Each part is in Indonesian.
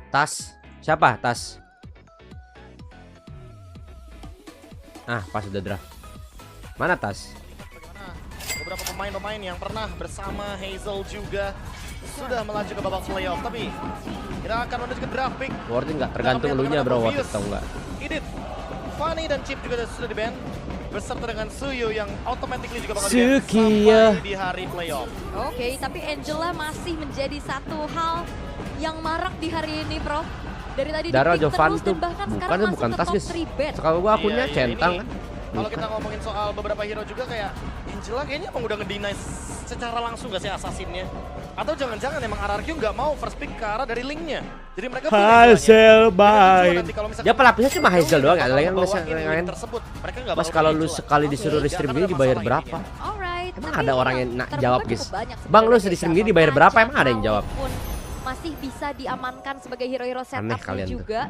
Tas. Siapa? Tas. Ah, pas udah draft. Mana Tas? Bagaimana beberapa pemain-pemain yang pernah bersama Hazel juga sudah melaju ke babak playoff, tapi kita akan menuju ke draft pick. Worth it nggak? Tergantung elunya bro, worth it atau enggak. Edith, Fanny dan Chip juga sudah di-ban beserta dengan Suyu yang automatically juga bakal Suki, sampai di hari playoff. Oke, tapi Angela masih menjadi satu hal yang marak di hari ini, Bro. Dari tadi Daryl di-pick Jovan terus tuh dan bahkan bukan sekarang bukan masuk tas ke guys. top 3 bet. Kalau gua akunnya Iya, centang ini kan. Kalau kita ngomongin soal beberapa hero juga kayak Angela kayaknya emang udah ngedeny secara langsung gak sih assassinnya? Atau jangan-jangan emang RRQ nggak mau first pick ke arah dari linknya? Jadi mereka Hazel baik. Dia Ya pelapisnya cuma Hazel doang, ada lagi yang bisa lain. tersebut. Mereka nggak Mas bakal kalau kayak lu Angela. sekali disuruh restream gini dibayar berapa? Alright. Emang tapi ada orang yang terbuka jawab, cukup guys? banyak Bang, lu sebenarnya di stream dari gini dibayar Gatot berapa? Kaca, Emang ada yang jawab? walaupun masih bisa diamankan sebagai hero-hero Aneh setupnya kalian tuh. juga.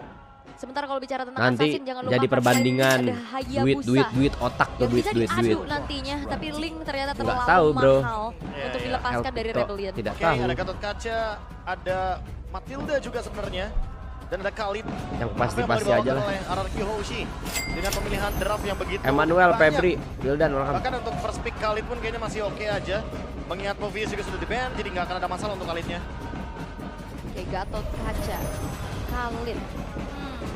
Sementara kalau bicara tentang Nanti assassin jangan lupa jadi kan perbandingan selain ada duit otak tuh yang bisa duit. diadu nantinya, tapi Link ternyata Nggak terlalu tahu, bro. mahal untuk Iya. dilepaskan dari Elto Rebellion. tidak Oke, tahu. ada Gatot Kaca, ada Matilda juga sebenarnya. Dan ada Khalid. Yang Apa pasti yang mau aja lah. dibawakan oleh RRQ Hoshi dengan pemilihan draft yang begitu Emmanuel, banyak. Febri, Wildan, welcome. Bahkan untuk first pick Khalid pun kayaknya masih oke aja. Mengingat Movies juga sudah di-ban, jadi nggak akan ada masalah untuk Khalidnya. Oke, Gatot Kaca, Khalid.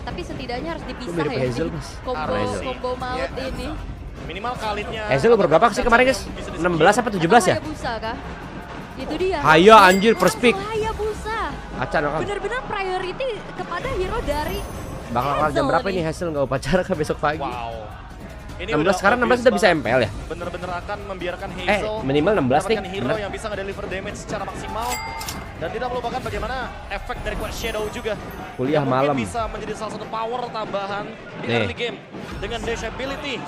Tapi setidaknya harus dipisah mirip ya. Hazel, di Mas. Combo, Harus sih. combo maut Iya. ini. Minimal Khalidnya. Hazel umur berapa sih kemarin guys? 16 apa 17 ya? Atau Hayabusa kah? Itu dia. Hayo anjir first pick. Langsung Hayabusa. Acan welcome. Benar-benar priority kepada hero dari Bakal kelar jam Hazel berapa nih. ini Hazel nggak upacara kan besok pagi? Wow. Ini 16 sekarang 16 udah bisa MPL ya? Bener-bener akan membiarkan Hazel Minimal 16 nih. mendapatkan hero Bener. yang bisa nge-deliver damage secara maksimal. Dan tidak melupakan bagaimana efek dari Quest Shadow juga. Kuliah yang mungkin malam. bisa menjadi salah satu power tambahan di Nih. early game. Dengan dash ability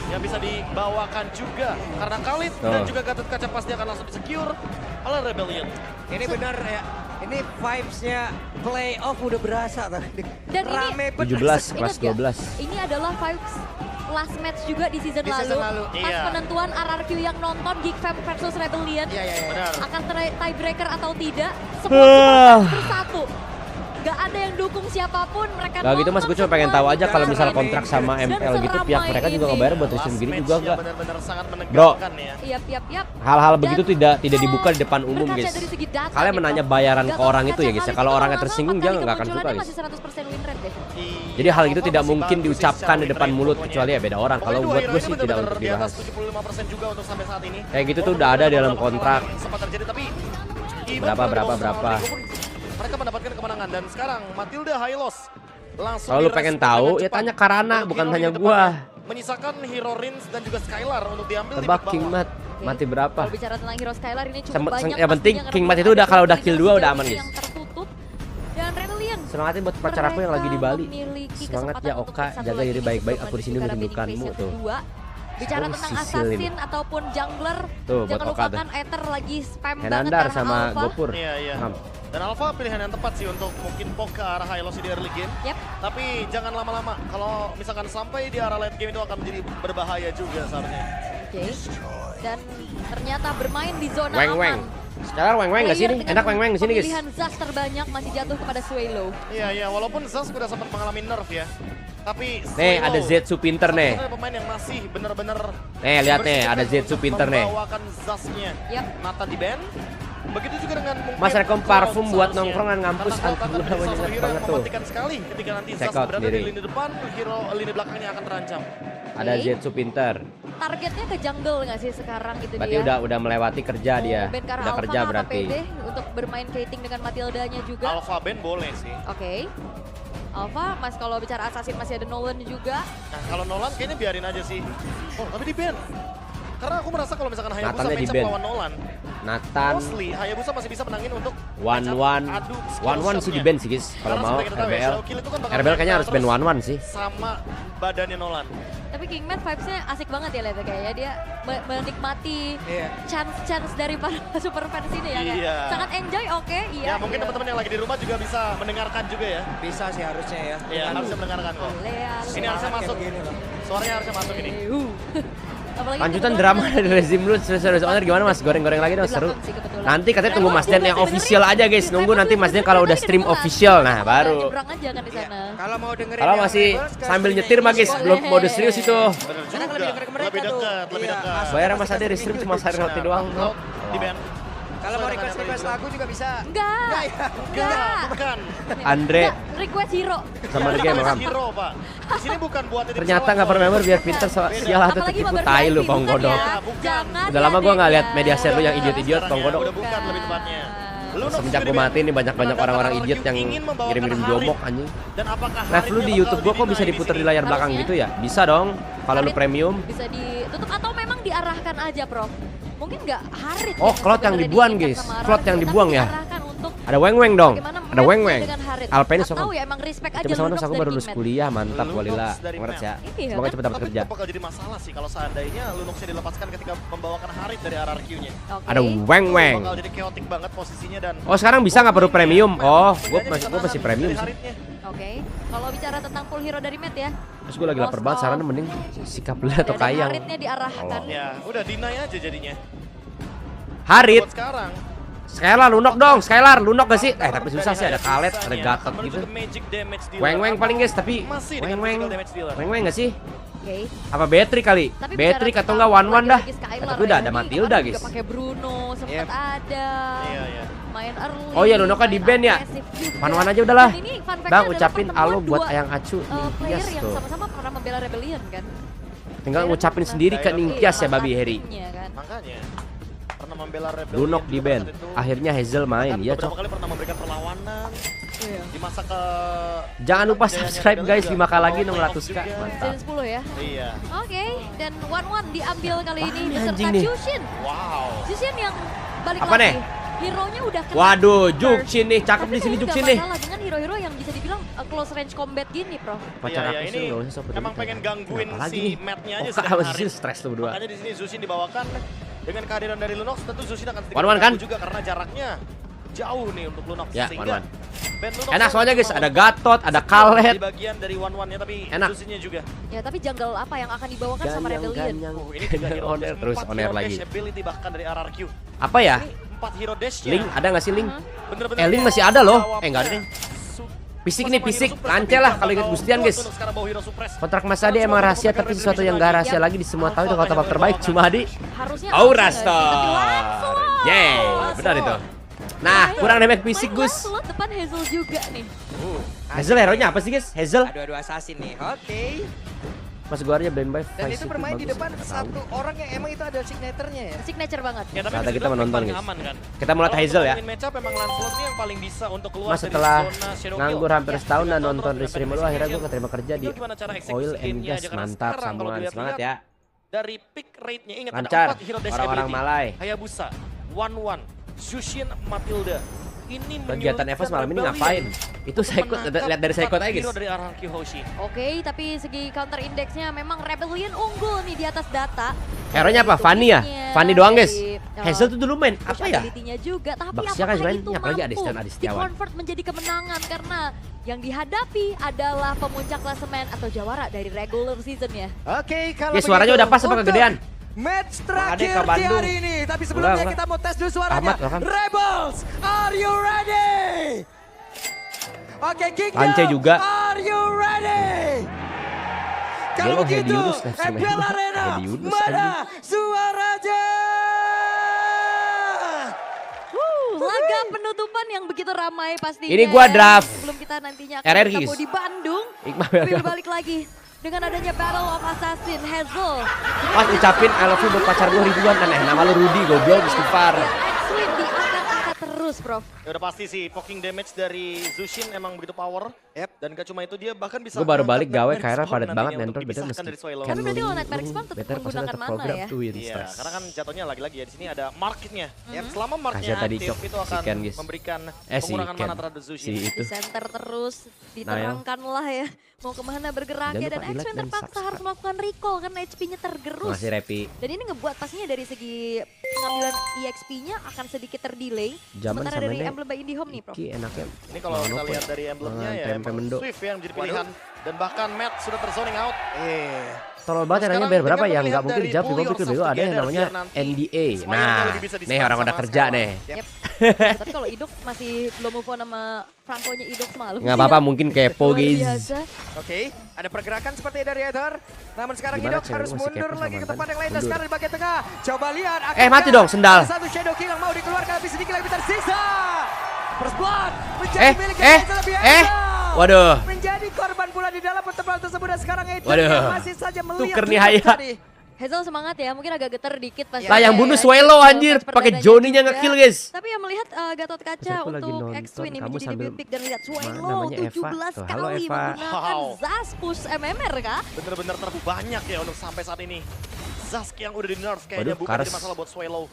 yang bisa dibawakan juga. Karena Khalid dan Oh. juga Gatot Kaca pasti akan langsung di-secure oleh Rebellion. Ini benar ya. Ini vibes-nya playoff udah berasa tadi. Dan ini- Rame 17 Ingat kelas gak? 12. Ini adalah vibes last match juga di season Di lalu. season lalu. Pas Iya. penentuan RRQ yang nonton Geek Fam versus Rebellion. Iya iya iya. Benar. Akan tiebreaker atau tidak, semua bersatu. Gak ada yang dukung siapapun, mereka Gak gitu mas, gue cuma pengen tahu aja kalau misal Dan kontrak sama dan MPL gitu seramai pihak mereka juga ini. ngebayar buat Last stream gini match juga yang enggak. benar-benar sangat Bro. menegangkan ya. Yap. Hal-hal Dan begitu tidak kalau dibuka di depan umum berkaca guys. dari segi data Kalian nih, menanya Bro. bayaran ke Gatot orang Kaca itu ya guys ya. Khalid Kalau itu orangnya kalau nggak tersinggung salah dia 4 nggak akan kali suka guys. masih 100% win rate deh. Jadi hal itu Alpha tidak masih mungkin bagus sih diucapkan secara di win depan rate mulut pokoknya. kecuali ya beda orang. Kalau Pokoknya buat dua gue hero sih ini tidak benar-benar untuk di atas dibahas. 75% juga untuk sampai saat ini. Kayak gitu tuh udah ada di dalam kontrak. Sempat terjadi tapi Berapa, berapa. Mereka mendapatkan kemenangan dan sekarang Matilda Hylos langsung Kalau lu direspon pengen dengan tahu, cepat ya tanya Karana, untuk bukan hero tanya di gua. depannya. Menyisakan hero Rins dan juga Skylar untuk diambil di Tebak bawah. King Mat mati berapa? Kalau bicara tentang hero Skylar ini cukup Yang banyak. penting pastinya King karena Mat itu ada udah kalau udah komunikasi kill 2 udah sejauh aman ini guys. yang tertutup. Dan Rebellion Semangatin buat pacar aku yang lagi di Bali. memiliki Semangat kesempatan ya untuk Oka, satu jaga lagi diri nih baik-baik. sebelum Aku di sini menuju ke arah merindukanmu mini phase tuh. yang kedua. Bicara Aduh, tentang sisil assassin ini. ataupun jungler, Tuh, buat jangan Oka lupakan Ether lagi spam banget Henandar karena sama Alpha. Gopur. Iya. Paham. Dan Alpha pilihan yang tepat sih untuk mungkin poke ke arah Hylos di early game. Yap. Tapi jangan lama-lama. Kalau misalkan sampai di arah late game itu akan menjadi berbahaya juga seharusnya. Oke. Dan ternyata bermain di zona Weng-weng. aman. Sekarang weng-weng nggak sih Player nih? dengan Enak weng-weng di sini guys. Pemilihan Zas terbanyak masih jatuh kepada Swalo. Iya, walaupun Zaz sudah sempat mengalami nerf ya. Tapi Nih Swalo ada Zetsu pinter nih. satu-satunya pemain yang masih benar-benar Nih lihat nih ada bersikeras Zetsu untuk pinter nih. membawakan Zaz-nya. Yap. Nathan di ban. Begitu juga dengan mungkin Mas Rekom Cloud parfum buat seharusnya. nongkrongan ngampus, Karena Cloud akan alhamdulillah, menjadi salah satu banyak hero yang banget tuh. mematikan sekali ketika nanti Check Zaz out berada sendiri. di lini depan, hero lini belakangnya akan terancam. Ada Oke. Zetsu pinter. Targetnya ke jungle nggak sih sekarang itu Berarti dia? udah melewati kerja dia. Ben karena Udah Alpha kerja nggak berarti. pede untuk bermain Kating dengan Matildanya juga. Alpha ban boleh sih. Oke. Alpha, Mas kalau bicara assassin masih ada Nolan juga. Nah, kalau Nolan kayaknya biarin aja sih. Oh, tapi di ban. Karena aku merasa kalau misalkan Hayabusa Nathannya di match up ban. lawan Nolan, Nathan mostly Hayabusa masih bisa menangin untuk One match up One adu skill One sih di shotnya. ban sih guys. Kalau Karena mau seperti kita tahu ya, RBL. Shadow Kill itu kan bakal RBL kayaknya harus ban terus One One sih. sama badannya Nolan. Tapi Kingman vibes-nya asik banget ya lihatnya kayaknya dia menikmati Iya. chance dari para super fans ini ya kayak. Iya. Sangat enjoy, oke, iya. Ya mungkin iya. teman-teman yang lagi di rumah juga bisa mendengarkan juga ya. Bisa sih harusnya ya. Iya, harusnya mendengarkan kok. Boleh ya. Ini harusnya Kayak masuk. begini loh. Suaranya harusnya masuk ini. Apalagi Lanjutan kebetulan drama dari rezim lu serius owner gimana mas? Goreng-goreng lagi di dong seru. belakang sih kebetulan. Nanti katanya tunggu Mas Den yang official aja guys. Nunggu nanti Mas Den kalau udah stream official, nah baru. Nyebrang aja kan di sana. Kalau mau dengerin Kalau yang masih Rebels, ke sambil streamnya nyetir mah guys, Esports. belum mode serius itu. Bener Karena juga. lebih dekat ke mereka Lebih tuh. dekat, lebih Iya, dekat. masuk Bayar ke sama Mas Ade di stream cuma sehari roti doang. Kalau di band. Kalau mau request lagu juga bisa. Enggak. Enggak, bukan. Andre Enggak, request hero. sama The Game Ram. Hero, Pak. Di sini bukan buat titip Ternyata salam, nggak pernah soalnya. member biar pinter sial atau Apalagi tipu member tai lu VIP, Bang bukan Godok. ya? Bukan. Jangan Udah lama gua nggak lihat media share lu yang Bukan idiot-idiot Bang sekarang Godok. ya, udah bukan lebih tepatnya. Lunox Semenjak juga gue di mati band. nih banyak orang-orang Menandakan idiot yang ingin membawakan kirim-kirim Harit. jomok anjing. Dan apakah Live lu di Haritnya YouTube gua bakal kok bisa di-deny diputer di sini? layar belakang Harusnya. gitu ya? Bisa dong. Kalau lu Harit premium. bisa ditutup atau memang diarahkan aja, Prof. Mungkin nggak Harit. Oh, cloud yang dibuang, guys. Cloud yang dibuang ya. Ada weng-weng dong. Ada weng-weng. Alpenis Tahu sok. ya emang respect aja Coba sama Lunox aku dari baru lulus teammate. kuliah, mantap Lunox walila. dari Congrats ya. Iya, Semoga kan? cepat dapat Tapi kerja. itu bakal jadi masalah sih kalau seandainya Lunoxnya dilepaskan ketika membawakan Harit dari RRQ-nya. Oke. Ada weng-weng. Bakal jadi chaotic banget posisinya dan Oh, sekarang bisa nggak perlu premium? Oh, Setidaknya gua bisa masih nahan premium dari sih. Haritnya. Oke. Kalau bicara tentang full hero dari Matt ya. Terus gue lagi lapar banget, sarannya mending sikap beli atau Dan kayang. Haritnya diarahkan. Ya, udah deny aja jadinya. Harit, Buat sekarang. Skylar, lunok dong, Skylar, lunok gak sih? Tapi susah sih, ada kalet, ada gatot Menuju gitu. ke magic damage dealer. Weng-weng paling guys, tapi Masih dengan weng-weng. physical damage dealer. Weng-weng gak sih? Oke. Apa Betri kali? Tapi Betri bicara atau enggak tentang one-one dah. lagi Skylar Tapi udah ya, ada ini Matilda kemarin guys. juga pakai Bruno, sempat Yep. ada. Iya, iya. Main early. Oh iya, Lunoknya di main band ya? agresif juga. One-one aja udahlah. Dan ini fun fact-nya Bang, adalah ucapin pertemuan alo buat dua, Ayang Acu, player Ningtyas yang tuh. sama-sama pernah membela Rebellion kan. Tinggal ngucapin sendiri ke Ningtyas ya Babi Heri. Iya kan. Makanya pernah membela Rebellion Lunok di juga band. saat itu. Akhirnya Hazel main, Bahkan ya beberapa cok. kali pernah memberikan perlawanan Iya. di masa ke Jangan lupa kejayanya subscribe Rebellion guys, juga 5k lagi membawa playoff 600k. juga. Mantap. Season 10 ya. Iya. Oke, dan 1-1 diambil kali ini Apaan beserta anjing nih? Jushin. Wow. Jushin yang balik Apa lagi. nih? Hero-nya udah kena Waduh, burst. Jukcin nih, cakep Tapi di sini saya Jukcin nggak nih. masalah dengan hero-hero yang bisa dibilang close range combat gini, Prof. Pacar Iya, aku iya, sih ini nggak usah sobat emang ini. pengen gangguin Kenapa lagi si nih? Matt-nya Oh, aja kak, sedang masih Harit. stres lu berdua. Makanya di sini Zushin dibawakan dengan kehadiran dari Lunox, tentu Zushin akan sedikit One-one kan? terganggu juga karena jaraknya jauh nih untuk Lunox. Ya, Sehingga one-one. band Lunox Enak soalnya guys, cuma ada Gatot, ada Kalet. di bagian dari one-one-nya tapi Enak. Zushinnya juga. Ya, tapi jungle apa yang akan dibawakan sama Rebellion? Ganyang, Ini juga hero on air dash, terus 4 on air hero lagi. dash ability bahkan dari RRQ. Apa ya? Ini 4 hero dash ya. Link ada nggak sih link? Bener-bener Link masih ada loh. Nggak ada nih. Fisik nih, fisik. Lance lah kalau inget Gustian guys. Kontrak Mas Ade emang rahasia tapi sesuatu yang gak rahasia lagi di semua tahun kalau tabak terbaik cuma Adi. Harusnya Aura langsung nggak sih? Tapi Star. langsung. Yeay, benar itu. Nah, kurang damage fisik Main Gus. langsung depan Hazel juga nih. Hazel hero-nya apa sih guys? Hazel? Adu-adu assassin nih. Oke. Mas Guarnya blend by Dan itu Vice bermain di bagus. depan Nggak tahu. satu orang yang emang itu ada signaturenya ya. Signature banget. Ya, tapi Kata bisa kita dibilang menonton, paling guys. aman, kan? Kita mau lihat Kalau Hazel ya. ngomongin matchup emang Lancelot nih yang paling bisa untuk keluar Mas dari setelah zona Shadow nganggur Kill. hampir Ya, setahun dan juga nonton kontrol di stream lu dari akhirnya gue Hazel. keterima kerja di Tinggal gimana cara eksekusi Oil and gamenya Gas. aja, karena Mantap sekarang kalau sambungan dilihat-lihat, semangat ya. Dari pick rate-nya ingat Lancar, ada 4 hero dash orang-orang ability. Malay. Hayabusa, One-One, Jushin, Matilda. Ini Kegiatan menyulitkan Evos malam ini Rebellion ngapain? Itu saya ikut, menangkap lihat dari saya ikut 4 aja guys. hero dari RRQ Hoshi. Oke, tapi segi counter indexnya memang Rebellion unggul nih di atas data. Hero-nya apa? Fanny ya? Hitungnya Fanny doang guys. dari, Hazel tuh dulu main push apa ya? ability-nya juga, tapi Baxia apakah kan selain itu ini, apalagi mampu Adistian Adistiawan. di-convert menjadi kemenangan karena yang dihadapi adalah pemuncak klasemen atau jawara dari regular season ya. Oke, kalau Ya suaranya udah pas apa untuk kegedean? Match Ade terakhir ke di Bandung. hari ini. Tapi sebelumnya Enggak. kita mau tes dulu suaranya. Ahmad, welcome. Rebels, are you ready? Oke, Kingdom, Lance juga. are you ready? Kalau Lo Hedi begitu, Yunus live stream FPL Hedi. Arena, Hedi Yunus, mana suaranya? Laga penutupan yang begitu ramai pastinya. Ini gua draft Sebelum kita nantinya akan RRQ, ketemu guys. di Bandung. Iqbal Pilih welcome. balik lagi dengan adanya Battle of Assassin Hazel. Mas ucapin I love you buat pacar gue ribuan kan nama lu Rudy goblok istighfar. X-Wing diangkat-angkat terus, Prof. Ya udah pasti sih poking damage dari Zushin emang begitu power. Yep. Dan gak cuma itu dia bahkan bisa Gue baru mengangkat balik gawe Nightmare KRL Spawn padat banget nantinya dan untuk beda dipisahkan meski dari Swallow. Tapi berarti kalau Nightmare Spawn tetap better menggunakan tetap mana program ya? to win Iya, stress. karena kan jatuhnya lagi-lagi ya di sini ada marketnya. Selama Kasih marketnya tadi aktif cok, itu si akan Ken, guys. memberikan Si pengurangan Ken, mana terhadap si Zushin. itu. Di center terus, diterangkan lah ya mau kemana bergeraknya. Jangan Dan lupa di like X-Wing dan terpaksa subscribe. harus melakukan recall karena HP-nya tergerus. Masih Repi. Dan ini ngebuat pastinya dari segi pengambilan EXP-nya akan sedikit terdelay. Zaman Sementara sama dari Nek, Emblem by Indihome nih, Prof. Ki enaknya. Ini kalau Mangan kita apa lihat ya? dari emblemnya Mangan ya tempe emang mendo. Swift yang menjadi pilihan. Dan bahkan Matt sudah terzoning out. Tolol banget ya, nanya bayar berapa ya? Nggak mungkin dijawab di publik BO, ada yang namanya NDA. Nah, nih orang udah kerja nih. Yep. Tapi kalau Idok masih belum move on sama Franco-nya Idok semalam. Nggak apa-apa, mungkin kepo guys. Oke, ada pergerakan seperti dari Ether. Namun sekarang Gimana Idok cewek harus lu masih mundur kepo lagi sama ke tempat yang lain dan Mundur. sekarang di bagian tengah. Coba lihat. Mati dong, sendal. Satu Shadow King yang mau dikeluarkan tapi sedikit lagi tersisa. First Blood menjadi Eh, milik eh, Hazel lebih eh. Hazel. Waduh. Menjadi korban pula di dalam pertempuran tersebut dan sekarang Ether Waduh. yang masih saja melihat Tuker nih Idok Haya. tadi. Hazel semangat ya, mungkin agak getar dikit pas. Lah yang bunuh ya, Swallow anjir, pas pakai perbedaannya Johnny-nya juga. nge-kill guys. Tapi yang melihat Gatot Kaca Aku lagi untuk nonton, X-Twin yang kamu menjadi sambil- debut pick dan lihat Swallow namanya Eva? 17 Tuh, halo kali Eva. menggunakan Wow. Zas push MMR kah? Bener-bener terbanyak ya untuk sampai saat ini. Zask yang udah di nerf kayaknya Waduh, bukan Kars. jadi masalah buat Swallow.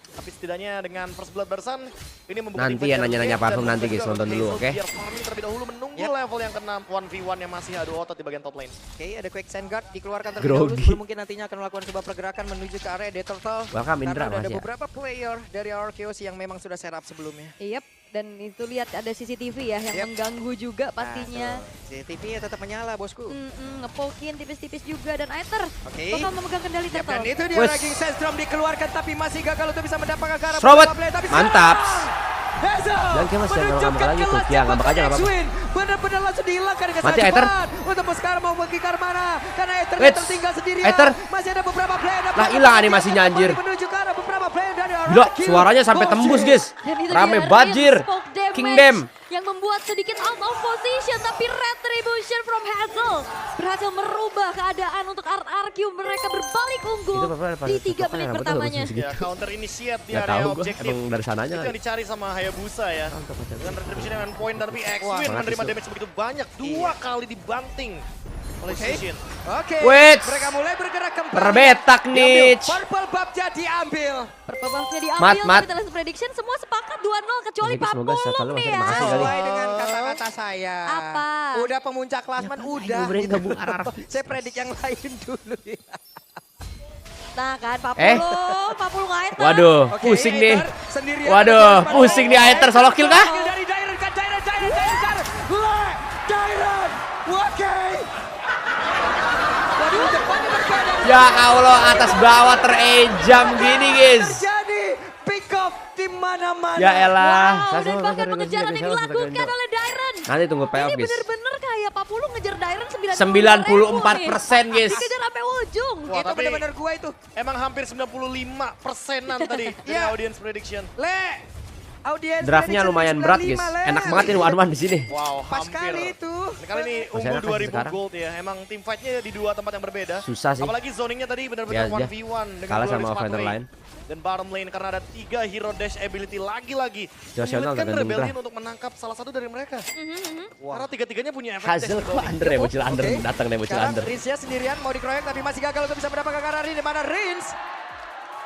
Tapi setidaknya dengan First Blood Bersan ini Nanti ya nanya-nanya parfum nanti guys, nonton dulu, oke? Biar farming terlebih dahulu menunggu Yep. level yang ke-6 1v1 yang masih adu otot di bagian top lane. Oke, ada Quick Sand Guard dikeluarkan terlebih dahulu Grogi. sebelum mungkin nantinya akan melakukan sebuah pergerakan menuju ke area Death Turtle. Welcome Indra, Karena udah ada makasih ya. beberapa player dari Arceus yang memang sudah setup sebelumnya. Yep, dan itu lihat ada CCTV ya yang Yep. mengganggu juga pastinya. Nah, CCTV-nya tetap menyala, bosku. Ngepokin tipis-tipis juga dan Aether Oke. bakal memegang kendali Yap, dan turtle. itu dia Wes. Raging Sandstorm dikeluarkan tapi masih gagal untuk bisa mendapatkan ke arah Serobot. beberapa player. Tapi Mantap. Hazel Dan kayak masih menunjukkan ngambek lagi tuh. Ya, ngambek aja, nggak apa-apa. X-Win. Benar-benar langsung dihilangkan dengan Mati, sangat Aether. cepat. Untuk sekarang mau pergi ke mana? Karena Aether Wits. tertinggal sendirian. Aether. Masih ada beberapa player. Lah, hilang animasinya, anjir. Menuju ke arah beberapa player dari Gila, RRQ. suaranya sampai tembus guys. Dan itu Rame dia banjir. real smoke damage Kingdom. yang membuat sedikit out of position, tapi retribution from Hazel berhasil merubah keadaan untuk RRQ. Mereka berbalik unggul Itu apa-apa, di 3 apa-apa, menit apa-apa, pertamanya. bagus, Ya, counter initiate di Nggak area tahu gua, objektif. emang dari sananya Itu kali. yang dicari sama Hayabusa ya. Mantap, mantap. Dengan retribution dengan poin tapi Wah, X-Win banget menerima itu. damage begitu banyak. 2 kali dibanting oleh Shishin. Oke. Wits. Mereka mulai bergerak kembali. Terbetak nih. Purple Buff-nya diambil. Purple Buff-nya diambil, Mat. tapi Talent Prediction semua sepakat 2-0 kecuali Jadi semoga Papulung satu nih masih ya. ada makasih kali. Sesuai dengan kata-kata saya. Apa? Udah pemuncak klasmen, udah. gue berani gitu. gabung RRQ. Saya predik yang lain dulu ya. Nah kan Papulung Aether. Waduh, Oke, pusing nih. Aether sendirian Waduh, ada pusing nih Aether, solo kill kah? Kill dari Dairon kan, Dairon. Dairon. Oke. Waduh, depannya berbeda. Ya Allah, atas bawah terejam gini guys. Terjadi pick off di mana-mana. Ya elah. Wow, dan bahkan pengejaran yang dilakukan oleh Dairon. Nanti tunggu payoff Ini guys. bener-bener kayak Papulung ngejar Dairon 94% guys. Dikejar sampai ujung. Wah, Itu tapi benar-benar gua itu. emang hampir 95%-an tadi dari Iya. audience prediction. Audience Draftnya prediction lumayan berat guys. 95, Le. Enak banget ini Arman di sini. Wow, Pas hampir. kali itu. Ini kali ini Masih unggul enak kan 2000 sekarang? gold ya. Emang team fight-nya di 2 tempat yang berbeda. Susah sih. Apalagi zoningnya tadi benar-benar Ya aja. 1v1 dengan Kalah Glorious sama offlaner Pathway. lain. Dan bottom lane karena ada 3 hero dash ability lagi-lagi. Situasional Menyulitkan tergantung Rebellion Indra. untuk menangkap salah satu dari mereka. Wah. Karena tiga-tiganya punya efek Hazel dash kok rebellion. under ya, bocil under. Oke. Datang deh bocil Sekarang under. Rinsnya sendirian mau dikeroyok tapi masih gagal untuk bisa mendapatkan ke arah Rin. Di mana Rins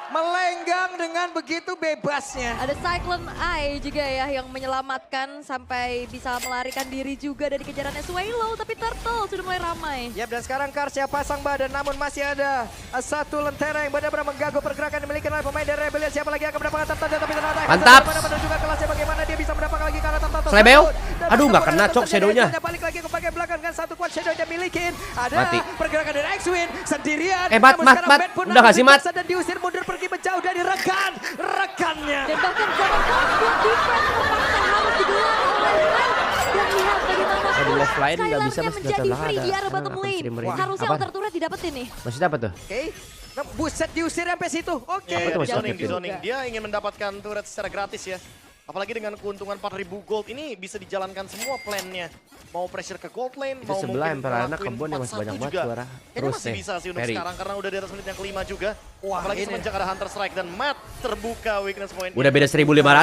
melenggang dengan begitu bebasnya. Ada Cyclone Eye juga ya yang menyelamatkan sampai bisa melarikan diri juga dari kejarannya Swallow. Tapi Turtle sudah mulai ramai. Yap, dan sekarang Karsya pasang badan namun masih ada satu lentera yang benar-benar mengganggu pergerakan dimiliki oleh pemain dari Rebellion. Siapa lagi yang akan mendapatkan Tartan tapi ternyata Mantap. benar-benar juga kelasnya bagaimana dia bisa mendapatkan lagi ke arah Tartan Slebeo. tersebut. Dan Aduh, nggak kemudian kena, Cok, terjadi shadownya. Hazelnya balik lagi ke bagian belakang dengan satu quad shadow yang dimiliki. Ada Mati. pergerakan dari X-Win sendirian. Mat, Namun Mat, sekarang Mat. Ben pun Udah nggak sih, Mat? dan diusir mundur pergi menjauh dari rekannya. Dan bahkan zaman buat defense terpaksa harus digelar oleh Ren. Dan lihat bagaimana Kalau di left line nggak bisa, Skylarnya Mas, menjadi nggak free ada. di area bottom Akun lane. streamer ini. Harusnya Apa? outer turret didapetin nih. Masih dapat tuh. Oke. Nah, buset diusir sampai situ. Oke. Ya, Itu di masih zoning, oke di tuh. zoning. Dia ingin mendapatkan turret secara gratis ya. Apalagi dengan keuntungan 4.000 gold ini bisa dijalankan semua plannya. Mau pressure ke gold lane, Itu mau sebelah mungkin Emperor ngelakuin kebun yang masih 4-1 banyak banget juga. suara. Kayaknya Terus masih nih, bisa sih untuk Perry. sekarang karena udah di atas menit yang kelima juga. Wah, Apalagi ini. semenjak ada Hunter Strike dan Matt terbuka weakness point. Udah beda 1500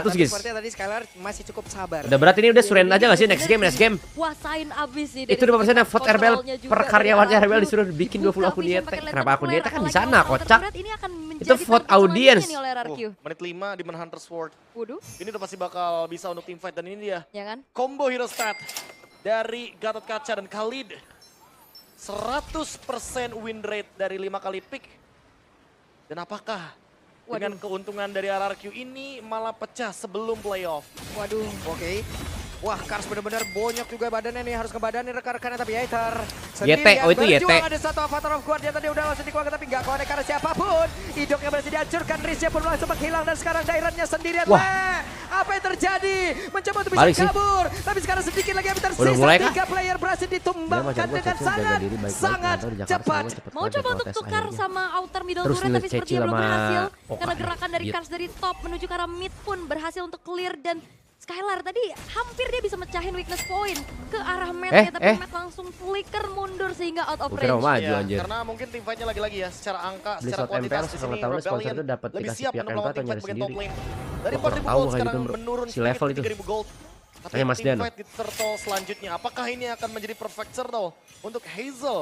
Tapi guys. sepertinya tadi Skylar masih cukup sabar. Udah berat ini udah surrender aja gak sih next game, next game? Kuasain abis sih. Itu berapa persen vote RBL per karyawannya RBL disuruh bikin 20 akun Yetek. Kenapa akun Yetek kan di sana, kocak. Itu vote audience. Menit 5 di Man Hunter Sword. Waduh, Ini udah pasti bakal bisa untuk team fight dan ini dia. ya kan? Combo hero stat dari Gatot Kaca dan Khalid. 100% win rate dari 5 kali pick. Dan apakah dengan keuntungan dari RRQ ini malah pecah sebelum playoff? Waduh. Oke. Wah, Kars benar-benar bonyok juga badannya nih, harus ngebadanin rekan-rekannya tapi Aether YT, oh itu YT. Ada satu Avatar of God, dia tadi udah langsung dikeluarkan tapi nggak konek karena siapapun. Idoknya berhasil dihancurkan, Riz-nya pun langsung menghilang dan sekarang Dairannya sendirian. Wah. Apa yang terjadi? Mencoba untuk bisa Balik sih. kabur, tapi sekarang sedikit lagi yang tersisa. Udah mulai kah? 3 player berhasil ditumbangkan dengan sangat cepat. Mau coba untuk tukar sama outer middle Terus turret tapi ngeliat sepertinya Ceci belum sama berhasil. Oka. Karena gerakan dari Iya. Kars dari top menuju ke arah mid pun berhasil untuk clear dan Skylar tadi hampir dia bisa mecahin weakness point ke arah Matt tapi Matt langsung flicker mundur sehingga out of Gua kira range. mau maju Iya, anjir. karena mungkin tim fight-nya lagi-lagi ya secara angka, Beli secara slot kuantitas MPL di sama sini tahunnya sponsor Rebellion itu dapat lebih dikasih siap pihak untuk MPL melawan atau tim nyari fight bagian top sendiri. lane. Dari Gua 4.000 tahu gold kayak sekarang gitu, bro. menurun Si level sedikit itu. 3.000 gold. Tapi Tanya Mas tim Dan. fight di turtle selanjutnya, apakah ini akan menjadi perfect turtle untuk Hazel?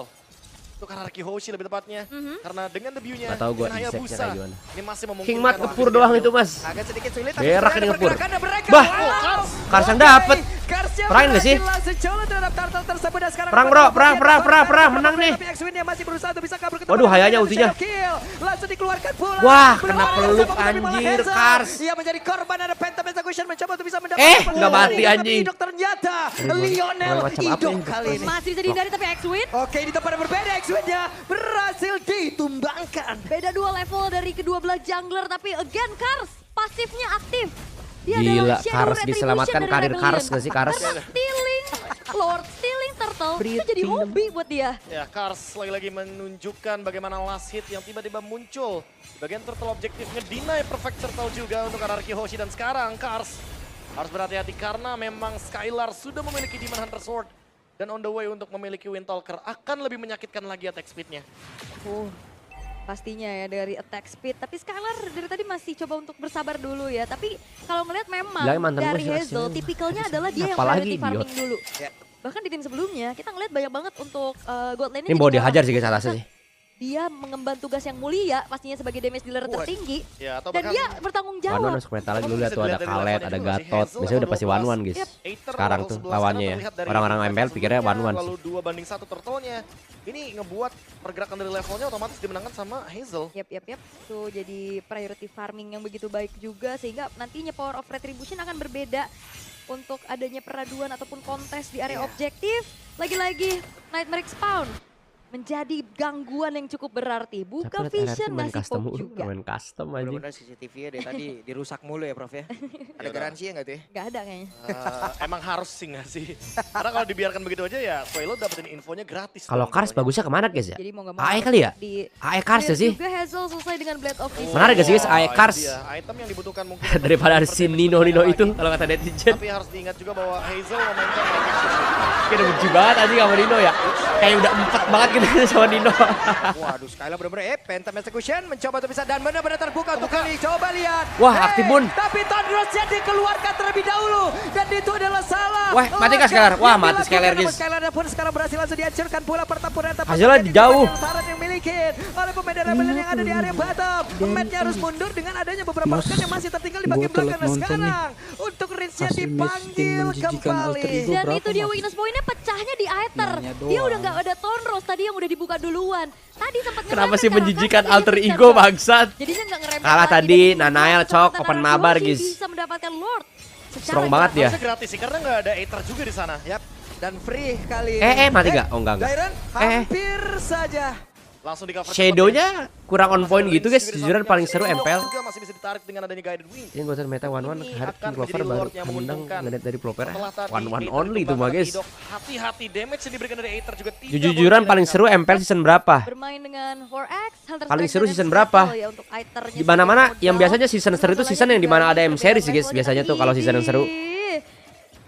Untuk Araki Hoshi lebih tepatnya. Karena dengan debutnya, Nggak tahu gua dengan exactnya Hayabusa, kayak gimana. ini masih memungkinkan. King Mat untuk ngepur doang itu mas. Agak sedikit sulit tapi Berak sebenarnya ini ngepur. pergerakan dari mereka. Bah, Wow. Kars yang dapet. Karsnya Perang nggak sih? langsung colot terhadap turtle tersebut dan sekarang Perang, bro, perang, menang nih. Tapi X-Win-nya masih berusaha untuk bisa kabur ke Waduh, tempat hayanya lain, ultinya. Shadow Kill. Langsung dikeluarkan pula. Wah, Belum kena ada peluk, siapapun, tapi malah anjir, Hazel. Kars. Ia menjadi korban ada Phantom Execution mencoba untuk bisa mendapatkan nggak mati, tapi anjing. Idok ternyata Lionel macam apa Idok ini? kali ini. Masih bisa dihindari tapi X-Win Oke, di tempat yang berbeda X-Win-nya berhasil ditumbangkan. beda 2 level dari kedua belah jungler tapi again Kars pasifnya aktif. Dia Gila, adalah Shadow Kars Retribution diselamatkan dari karir Rebellion. Kars nggak sih, Kars? Karena stealing Lord, stealing turtle itu jadi Pretty hobi buat dia. Ya, Kars lagi-lagi menunjukkan bagaimana last hit yang tiba-tiba muncul. Bagian turtle objektif ngedeny perfect turtle juga untuk Araki Hoshi. Dan sekarang Kars harus berhati-hati karena memang Skylar sudah memiliki Demon Hunter Sword. Dan on the way untuk memiliki Windtalker akan lebih menyakitkan lagi attack speed-nya. Pastinya ya dari attack speed. Tapi Skylar dari tadi masih coba untuk bersabar dulu ya. Tapi kalau melihat memang Bilangin mantan dari gua sih, Hazel kasihan. tipikalnya adalah dia yang Apalagi priority farming idiot. dulu. Ya. Bahkan di tim sebelumnya kita ngeliat banyak banget untuk God lane-nya. Ini mau jadi dihajar kalah. sih guys atasnya sih. Dia mengemban tugas yang mulia pastinya sebagai damage dealer tertinggi. Ya, atau Dan bahkan dia bertanggung One-one jawab. masuk meta lagi dulu lihat Bisa tuh ada dilihat dari Khaled, levelnya ada juga sih. Gatot. Hazel Biasanya udah level pasti 12. one-one guys. Aether Sekarang level tuh 11 lawannya karena ya. terlihat dari Orang-orang level MPL pikirnya sebelumnya, one-one Lalu sih. 2-1 turtle-nya. Ini ngebuat pergerakan dari levelnya otomatis dimenangkan sama Hazel. Yap. Tuh jadi priority farming yang begitu baik juga sehingga nantinya power of retribution akan berbeda untuk adanya peraduan ataupun kontes di area objektif. Lagi-lagi Nightmare Spawn menjadi gangguan yang cukup berarti. Buka vision main ngasih custom poke juga. main custom aja. Benar-benar CCTV-nya dari tadi dirusak mulu ya Prof ya. Ada garansi ya nggak tuh ya? Gak ada kayaknya. Emang harus sih nggak sih? Karena kalau dibiarkan begitu aja ya Swalo dapetin infonya gratis. Kalau dong Kars pokoknya. bagusnya kemana guys ya? Jadi mau gak mau AE kali ya? di AE Kars ya clear sih? juga Hazel selesai dengan Blade of Vision. Menarik gak sih guys AE itu Kars? dia. Item yang dibutuhkan mungkin Daripada ada si seperti Nino yang lagi. itu kalau kata netizen. Tapi harus diingat juga bahwa Hazel memainkan Kayak udah benci banget anjing sama Nino ya. Kayak udah empat banget gitu sama Nino. Waduh, Skylar benar-benar Phantom Execution mencoba untuk bisa dan benar-benar terbuka untuk kali. Coba lihat. Wah, aktif, Bun. Tapi Thunderous-nya dikeluarkan terlebih dahulu dan itu adalah salah. Wah, mati kah Skylar? Wah, mati Skylar, guys. Skylar pun sekarang berhasil langsung dihancurkan pula pertempuran. Tapi Hasilnya terjadi jauh. juga Taran yang miliki oleh pemain Rebellion yang ada di area bottom. Match-nya harus mundur dengan adanya beberapa organ yang masih tertinggal di bagian belakang. Dan sekarang untuk Riz-nya dipanggil kembali. Dan itu dia weakness point-nya pecahnya di Aether. Dia udah gak ada Thornrose tadi yang udah dibuka duluan. Tadi sempat Kenapa ngerempet sih ke menjijikan Kars, alter jadinya ego bisa- bangsat? Jadinya gak ngerempet Kalah lagi. tadi, Dan Nanael, kesempatan Cok, Araki open mabar, Hoshi guys. Bisa mendapatkan Lord. Secara Strong banget gratis. dia. Harusnya gratis sih karena nggak ada Aether juga di sana. Yap, dan free kali ini. mati gak? Oh enggak. Dairon hampir saja. Langsung di cover. Shadow-nya kurang on point gitu guys. Jujuran paling seru MPL. Juga masih bisa ditarik dengan adanya guided wing. Ini gue meta one-one, Ini harap akan King Clover menjadi baru Lord yang menang menguntungkan. ngeliat dari Proper. Setelah tadi One-one Aether only itu mah dikembangkan guys. Idok, hati-hati damage yang diberikan dari Aether juga tidak Jujur-jujuran boleh paling seru diremehkan. MPL season berapa? Bermain dengan 4X, Hunter Paling Strike seru dan season Scuttle berapa? ya untuk Aether-nya Di mana-mana sebagai yang modal. biasanya season seru itu season yang dimana ada M series sih guys. Biasanya tuh kalau season yang seru.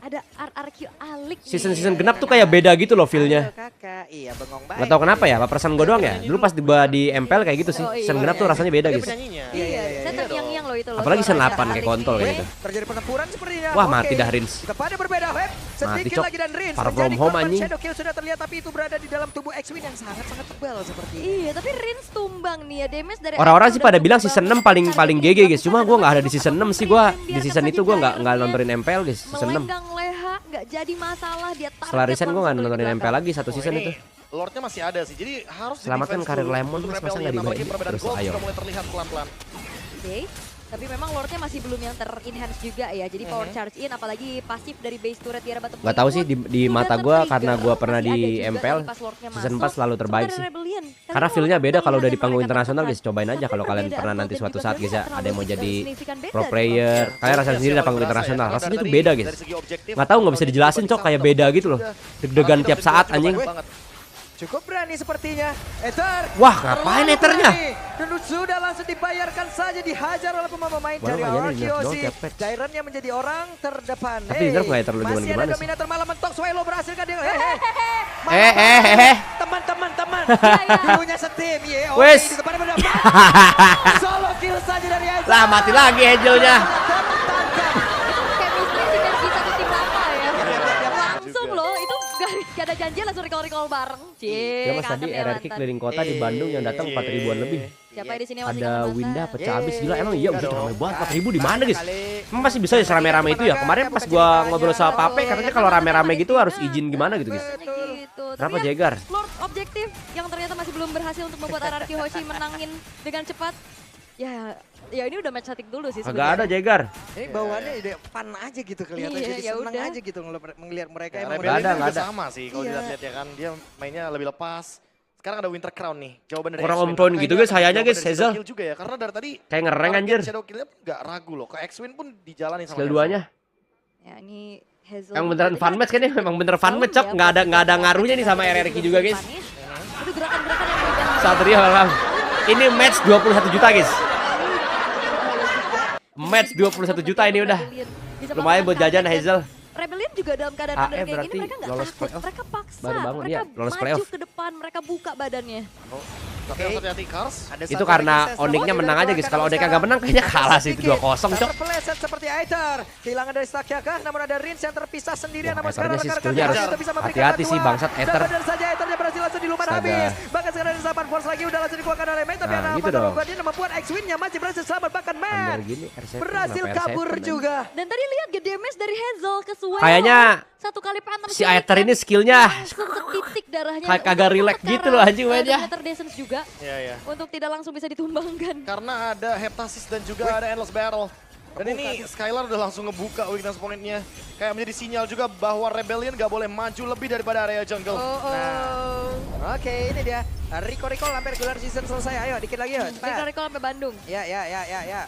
Ada RRQ Alik nih. Season genap tuh kayak beda gitu loh feel-nya. Halo, kakak, iya bengong baik. Gak tau kenapa ya, apa perasaan gue doang ya? Dulu pas di MPL kayak gitu sih. Oh, iya. Season genap tuh rasanya beda Dia guys. penyanyinya. Iya, saya terngiang-ngiang loh itu loh. Apalagi season suaranya 8 kayak Alik kontol nih. kayak gitu. Terjadi pertempuran sepertinya. Wah, Oke. mati dah Rins. Kepada berbeda web. Sedikit Cok. lagi dan Rins Far menjadi from home, korban anjing. Shadow Kill sudah terlihat tapi itu berada di dalam tubuh X-Win yang sangat-sangat tebal seperti ini. Iya, tapi Rins tumbang nih ya, damage dari Orang-orang Aether sih pada udah bilang tumbang. season 6 paling Targetnya GG guys. Cuma dilakukan gue nggak ada adalah di season 6 sih. satu Gue biarkan di season saja itu gue nggak Dairon nontonin MPL guys. Season 6. melenggang leha, nggak jadi masalah dia target. Setelah resign gue nggak langsung dari nontonin belakang. MPL lagi satu Oh, season ini itu. Lordnya masih ada sih, jadi harus Selamatkan di-defense karir dulu Lemon, untuk mas, masa Rebellion. nggak Apalagi dibayar? perbedaan Terus gold ayo. sudah mulai terlihat pelan-pelan. Oke, Tapi memang Lordnya masih belum yang ter-enhance juga ya. Jadi power charge in, apalagi pasif dari base turret di arah bottom Gak tahu lane sih pun di sudah mata gue ter-trigger. karena gue pernah Masih di ada juga MPL tadi pas Lordnya season masuk. 4 selalu terbaik Sementara sih. Rebellion, Karena kalian feel-nya beda kalau udah di pilihan panggung yang internasional mereka guys. Cobain aja temukan. kalau Tapi kalian perbedaan pernah nanti Golden suatu juga saat guys ya terlalu ada yang mau jadi signifikan beda pro gitu. player. Kalian rasa sendiri di panggung internasional. Rasanya tuh beda guys. Nggak Nggak tahu, nggak bisa dijelasin cok, kayak beda gitu loh. Deg-degan tiap saat anjing. Cukup berani sepertinya. Ether. Wah, ngapain terlalu Ethernya? berani. Dan sudah langsung dibayarkan saja, dihajar oleh pemain Walau dari nggak jadi, nerf doang Arkeosi. tiap patch. Jairannya menjadi orang terdepan. Tapi nerf nggak ya, terlalu masih gimana ada sih? dominator malah mentok. Swelo berhasil kan dia. Teman-teman. Dulunya setim. Ye, oke, Wes. di depan berdapat. Solo kill saja dari Aizen. Lah mati lagi Angelnya. Chemistry sinergi satu tim lama ya. Langsung Juga. loh, itu gak ada janji langsung recall bareng. Ya mas tadi kangen ya RRQ mantan. keliling kota di Bandung yang datang 4 ribuan lebih. Siapa di sini yang masih Ada kangen Winda mantan? pecah habis gila emang iya udah ramai banget 4 ribu di mana guys? Kali. Emang masih bisa ya serame-rame itu ya? Kemarin pas gua ngobrol sama Pape katanya kalau rame-rame gitu harus izin gimana gitu guys. Gitu. Kenapa Tapi ya, Jaeger? Lord objektif yang ternyata masih belum berhasil untuk membuat RRQ Hoshi menangin dengan cepat. Ya ini udah match static dulu sih Kagak sebenarnya. ada Jaeger. Ini bawaannya ide fun aja gitu kelihatan. Iya, Jadi ya seneng udah. aja gitu melihat mereka Ya, emang Rebel- Rebellion nggak juga ada. sama sih kalau Iya. dilihat ya kan. Dia mainnya lebih lepas. Sekarang ada Winter Crown nih. Jawaban dari Kurang X-Win. on point Apakah gitu, ini guys, akan kayaknya, jawaban guys, dari Shadow Hazel. Kill juga ya. Karena dari tadi Kayak ngereng target anjir. Shadow Kill-nya nggak ragu loh. Ke X-Win pun dijalani sama Skill Hazel. 2-nya. Ya ini Hazel. Yang beneran fun match kan ini memang bener fun match cok. Nggak ada ngaruhnya nih sama RRQ juga guys. Itu gerakan-gerakan yang beda. Satria malam. Ini match 21 juta guys. Match 21 juta ini udah. Lumayan buat jajan Hazel. Rebellion juga dalam keadaan under kayak berarti gini mereka nggak lolos takut, playoff. mereka paksa, Baru bangun, mereka iya, lolos maju playoff. ke depan, mereka buka badannya. Tapi harus hati-hati Kars. Itu karena Onyxnya menang aja guys. Kalau Onyxnya nggak menang kayaknya kalah sih itu 2-0 cok. Terpeleset seperti Aether. Kehilangan dari Stakyaka, namun ada Rins yang terpisah sendirian. Wah, Namun sekarang Aethernya sih rekan-rekan skillnya dia harus sudah bisa memberikan hati-hati sih, bantuan. bangsat Aether. Dan saja Aethernya berhasil langsung dilumat Astaga. habis. Bahkan sekarang ada 8 force lagi udah langsung dikeluarkan oleh Matt. Tapi Nah, ada gitu apa dong. namanya dia membuat X-Win-nya masih berhasil selamat. Bahkan Matt Under gini R7 berhasil kenapa kabur R7 juga. Dan tadi lihat gede damage dari Hazel ke Swell. Kayaknya satu kali pantem si Aether ini skillnya langsung setitik darahnya. Kayak kagak Untuk relax sekarang, gitu loh anjing mainnya. Dominator Descent juga Iya, iya. untuk tidak langsung bisa ditumbangkan. Karena ada Heptasis dan juga ada Endless Battle. Dan ini Skylar udah langsung ngebuka weakness point-nya. Kayak menjadi sinyal juga bahwa Rebellion gak boleh maju lebih daripada area jungle. Oke, ini dia. Rico hampir regular season selesai. Ayo dikit lagi yuk. cepat. Dari sampai Bandung. Ya.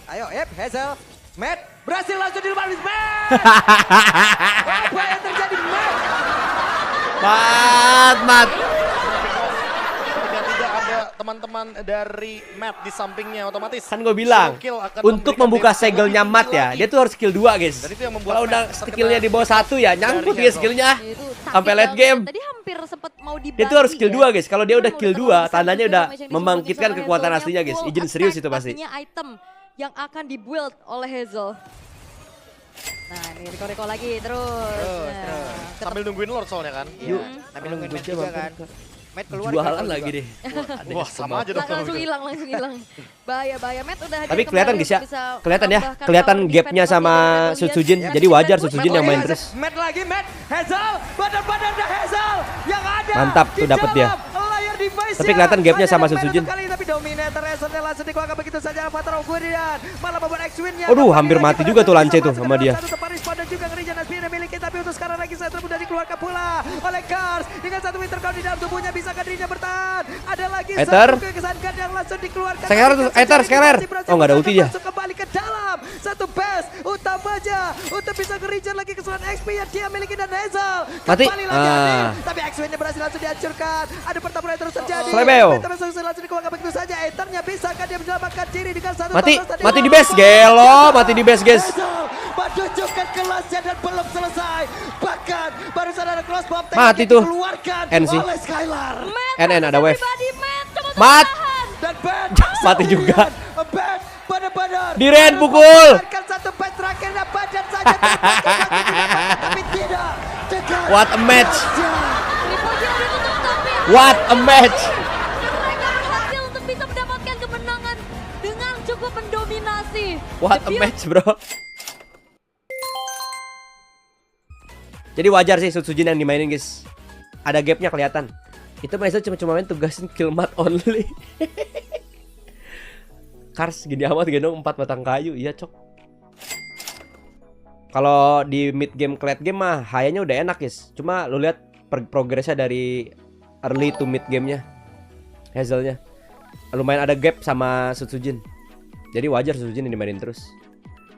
Ayo, Hazel. Matt berhasil langsung dilumat habis. Matt. Apa yang terjadi, Matt? Mat. Ketika tidak ada teman-teman dari Matt di sampingnya otomatis. Kan gue bilang, Shadow Kill akan untuk memberikan membuka damage segelnya lebih Mat tinggi ya, lagi. dia tuh harus skill 2 guys. Dan itu yang membuat Kalau udah Matt terkena skillnya di bawah 1 ya, nyangkut dari dia Hazel. skillnya. Itu sakit Sampai late banget. game. Tadi hampir sempat mau dibagi. Dia tuh harus skill 2 guys. Kalau dia udah Cuman kill terlalu 2, besar tandanya juga udah damage yang membangkitkan disembunyikan kekuatan sama aslinya Hazel. guys. Full Izin serius attack itu pasti. pastinya item yang akan dibuild oleh Hazel. Nah ini Rico lagi terus. Nah, Sambil nungguin Lord soalnya kan. Yuk, Tapi orang nungguin Matt Jogja juga mampir kan. ke- Matt keluar Jualan juga. lagi deh. Wah sama aja dong. langsung hilang. Bahaya Matt udah hadir Tapi kelihatan kembali guys ya, untuk bisa kelihatan ya, menambahkan kelihatan power gapnya defense sama dari Rebellion. Sutsujin. Dan Jadi Matt wajar push Sutsujin Matt yang main lagi. terus. Matt lagi, Hazel, badan-badan Hazel yang ada. Mantap di tuh dapet dia. dalam layar device-nya. Tapi kelihatan gapnya Hanya sama ada Sutsujin. Kali, tapi Dominator Resonnya langsung dikeluarkan begitu saja. Avatar Ogurian malah membuat X-Win-nya. Aduh, hampir mati juga tuh Lance tuh sama dia. Satu tepat respon dan juga Ngerijan Aspi yang miliki, tapi untuk sekarang lagi saya mudah dikeluarkan pula oleh Kars dengan satu Winter Crown di dalam tubuhnya. Bisakah dirinya bertahan? Ada lagi Aether. satu kekesan card yang langsung dikeluarkan. Skylar tuh, Aether, Skylar. Oh, nggak ada ulti dia. Masuk kembali ke dalam satu base utamanya untuk bisa Ngerijan lagi keseluruhan XP yang dia miliki dan Hazel. Mati. Kembali lagi Ah. hadir, tapi X-Win-nya berhasil langsung dihancurkan. Ada pertempuran yang terus terjadi. Slebeo. Langsung dikeluarkan begitu saja. Aether-nya bisakah dia menyelamatkan diri dengan satu Mati tonton tadi? di base gelo, mati di base guys. Hazel menunjukkan kelasnya dan belum selesai. Bahkan barusan ada cross bomb tank Mati yang tuh. dikeluarkan NC. oleh Skylar. NN ada wave. Pribadi Matt coba Mat. bertahan. Dan Ben Mati juga. Ben benar-benar Diren pukul. memanfaatkan satu Ben terakhir dan badan saja tapi tidak. Tegar. What a match. Triple Kill ditutup tapi What a match. mereka berhasil untuk bisa mendapatkan kemenangan dengan cukup mendominasi. What a The match bro. Jadi wajar sih Sutsujin yang dimainin guys. Ada gapnya kelihatan. Itu Maisel cuma main tugasin kill mat only. Kars gini amat gendong 4 batang kayu. Iya, Cok. Kalau di mid game ke late game mah hayanya udah enak, guys. Cuma lu lihat progresnya dari early to mid gamenya Hazelnya. Lumayan ada gap sama Sutsujin. Jadi wajar Sutsujin yang dimainin terus.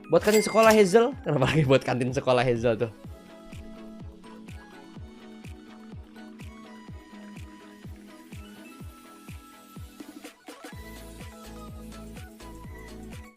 Buat kantin sekolah Hazel. Kenapa lagi buat kantin sekolah Hazel tuh?